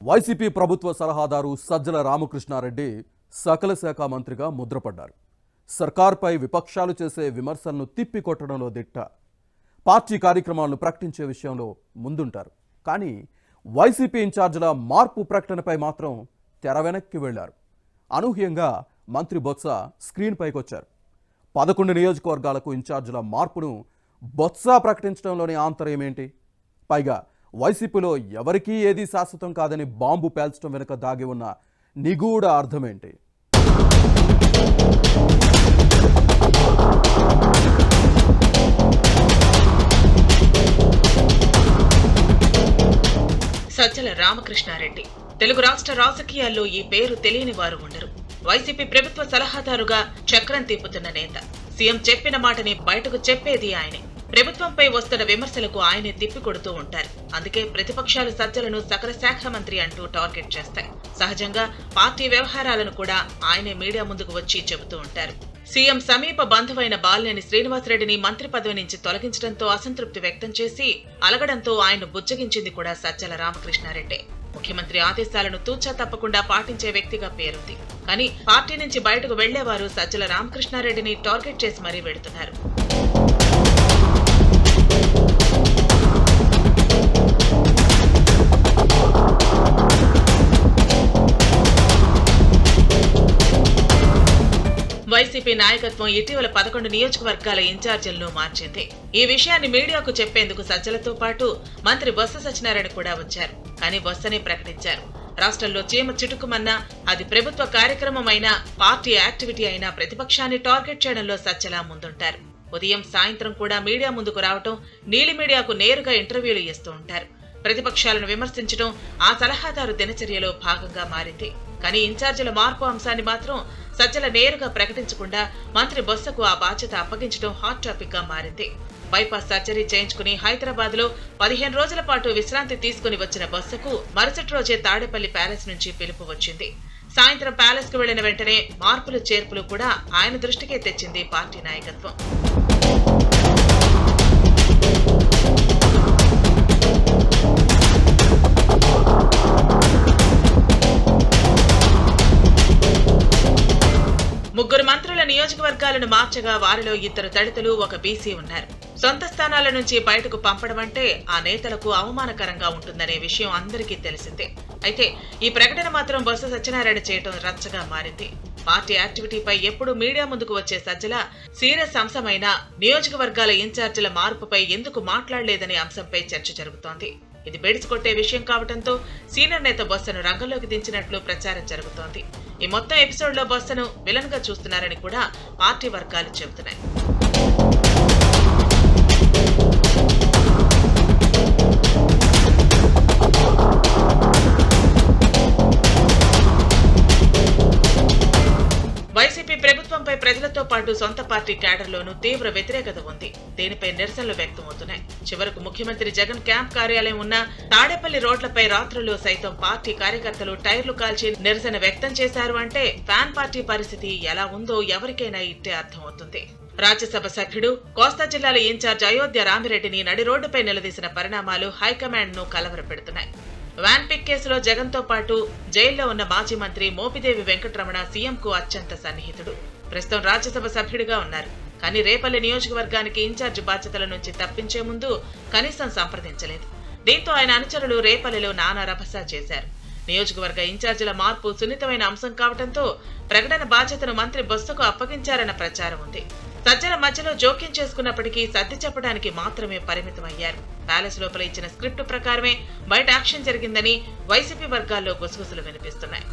YCP ప్రభుత్వ సలహాదారు సజ్జల రామకృష్ణారెడ్డి సకల శాఖ మంత్రిగా ముద్రపడ్డారు. సర్కార్పై విపక్షాలు చేసే విమర్శలను తిప్పికొట్టడంలో దిట్ట. పార్టీ కార్యక్రమాలను ప్రకటించే విషయంలో ముందుంటారు. కానీ వైసీపీ ఇన్ఛార్జీల మార్పు ప్రకటనపై మాత్రం తెర వెనక్కి వెళ్లారు. అనూహ్యంగా మంత్రి బొత్స స్క్రీన్ పైకొచ్చారు. 11 నియోజకవర్గాలకు ఇన్ఛార్జీల మార్పును బొత్స ప్రకటించడంలోని ఆంతర్యం ఏంటి? పైగా వైసీపీలో ఎవరికీ ఏదీ శాశ్వతం కాదని బాంబు పేల్చడం వెనుక దాగి ఉన్న నిగూఢ అర్థమేంటి? సజ్జల రామకృష్ణారెడ్డి తెలుగు రాష్ట్ర రాజకీయాల్లో ఈ పేరు తెలియని వారు ఉండరు. వైసీపీ ప్రభుత్వ సలహాదారుగా చక్రం తిప్పుతున్న నేత. సీఎం చెప్పిన మాటని బయటకు చెప్పేది ఆయనే. ప్రభుత్వంపై వస్తున్న విమర్శలకు ఆయనే తిప్పికొడుతూ ఉంటారు. అందుకే ప్రతిపక్షాలు సజ్జలను సకల శాఖ మంత్రి అంటూ టార్గెట్ చేస్తాయి. సహజంగా పార్టీ వ్యవహారాలను కూడా ఆయనే మీడియా ముందుకు వచ్చి చెబుతూ ఉంటారు. సీఎం సమీప బంధువైన బాలినేని శ్రీనివాసరెడ్డిని మంత్రి పదవి నుంచి తొలగించడంతో అసంతృప్తి వ్యక్తం చేసి అలగడంతో ఆయన బుజ్జగించింది కూడా సజ్జల రామకృష్ణారెడ్డి. ముఖ్యమంత్రి ఆదేశాలను తూచా తప్పకుండా పాటించే వ్యక్తిగా పేరుంది. కానీ పార్టీ నుంచి బయటకు వెళ్లేవారు సజ్జల రామకృష్ణారెడ్డిని టార్గెట్ చేసి మరీ వెళుతున్నారు. వైసీపీ నాయకత్వం ఇటీవల 11 నియోజకవర్గాల ఇన్ఛార్జీలను మార్చింది. ఈ విషయాన్ని మీడియాకు చెప్పేందుకు సజ్జలతో పాటు మంత్రి బొత్స సత్యనారాయణ కూడా వచ్చారు. కానీ బొత్సనే ప్రకటించారు. రాష్ట్రంలో చీమ చిటుకుమన్నా, అది ప్రభుత్వ కార్యక్రమం అయినా, పార్టీ యాక్టివిటీ అయినా ప్రతిపక్షాన్ని టార్గెట్ చేయడంలో సజ్జల ముందుంటారు. ఉదయం సాయంత్రం కూడా మీడియా ముందుకు రావటం, నీలి మీడియాకు నేరుగా ఇంటర్వ్యూలు ఇస్తూ ఉంటారు. ప్రతిపక్షాలను విమర్శించడం ఆ సలహాదారు దినచర్యలో భాగంగా మారింది. కానీ ఇన్ఛార్జీల మార్పు అంశాన్ని మాత్రం సజ్జల నేరుగా ప్రకటించకుండా మంత్రి బొత్సకు ఆ బాధ్యత అప్పగించడం హాట్ టాపిక్ గా మారింది. బైపాస్ సర్జరీ చేయించుకుని హైదరాబాద్ లో 15 రోజుల పాటు విశ్రాంతి తీసుకుని వచ్చిన బొత్సకు మరుసటి రోజే తాడేపల్లి ప్యాలెస్ నుంచి పిలుపు వచ్చింది. సాయంత్రం ప్యాలెస్ కు వెళ్లిన వెంటనే మార్పులు చేర్పులు కూడా ఆయన దృష్టికే తెచ్చింది పార్టీ నాయకత్వం. ముగ్గురు మంత్రుల నియోజకవర్గాలను మార్చగా వారిలో 2 దళితులు, 1 బీసీ ఉన్నారు. సొంత స్థానాల నుంచి బయటకు పంపడం అంటే ఆ నేతలకు అవమానకరంగా ఉంటుందనే విషయం అందరికీ తెలిసిందే. అయితే ఈ ప్రకటన మాత్రం బొత్స సత్యనారాయణ చేయడం రచ్చగా మారింది. పార్టీ యాక్టివిటీపై ఎప్పుడు మీడియా ముందుకు వచ్చే సజ్జల సీరియస్ అంశమైన నియోజకవర్గాల ఇన్ఛార్జీల మార్పుపై ఎందుకు మాట్లాడలేదనే అంశంపై చర్చ జరుగుతోంది. ఇది బెడిసికొట్టే విషయం కావడంతో సీనియర్ నేత బొత్సను రంగంలోకి దించినట్లు ప్రచారం జరుగుతోంది. ఈ మొత్తం ఎపిసోడ్ లో బొత్సను విలన్ గా చూస్తున్నారని కూడా పార్టీ వర్గాలు చెబుతున్నాయి. వైసీపీ ప్రభుత్వంపై ప్రజలతో పాటు సొంత పార్టీ క్యాడర్లోనూ తీవ్ర వ్యతిరేకత ఉంది. దీనిపై నిరసనలు వ్యక్తమవుతున్నాయి. చివరకు ముఖ్యమంత్రి జగన్ క్యాంప్ కార్యాలయం ఉన్న తాడేపల్లి రోడ్లపై రాత్రుల్లో సైతం పార్టీ కార్యకర్తలు టైర్లు కాల్చి నిరసన వ్యక్తం చేశారు అంటే ఫ్యాన్ పార్టీ పరిస్థితి ఎలా ఉందో ఎవరికైనా ఇట్టే అర్థమవుతుంది. రాజ్యసభ సభ్యుడు, కోస్తా జిల్లాల ఇన్ఛార్జ్ అయోధ్య రామిరెడ్డిని నడి రోడ్డుపై నిలదీసిన పరిణామాలు హైకమాండ్ ను కలవరపెడుతున్నాయి. వ్యాన్ పిక్ కేసులో జగన్ తో పాటు జైల్లో ఉన్న మాజీ మంత్రి మోపిదేవి వెంకటరమణ సీఎంకు అత్యంత సన్నిహితుడు. ప్రస్తుతం రాజ్యసభ సభ్యుడిగా ఉన్నారు. కానీ రేపల్లి నియోజకవర్గానికి ఇన్ఛార్జ్ బాధ్యతల నుంచి తప్పించే ముందు కనీసం సంప్రదించలేదు. దీంతో ఆయన అనుచరులు రేపల్లిలో నానా రభసా చేశారు. నియోజకవర్గ ఇన్ఛార్జీల మార్పు సున్నితమైన అంశం కావడంతో ప్రకటన బాధ్యతను మంత్రి బొత్సకు అప్పగించారన్న ప్రచారం ఉంది. సజ్జల మధ్యలో జోక్యం చేసుకున్నప్పటికీ సర్ది చెప్పడానికి మాత్రమే పరిమితమయ్యారు. ప్యాలెస్ లోపల ఇచ్చిన స్క్రిప్ట్ ప్రకారమే బయట యాక్షన్ జరిగిందని వైసీపీ వర్గాల్లో గుసగుసలు వినిపిస్తున్నాయి.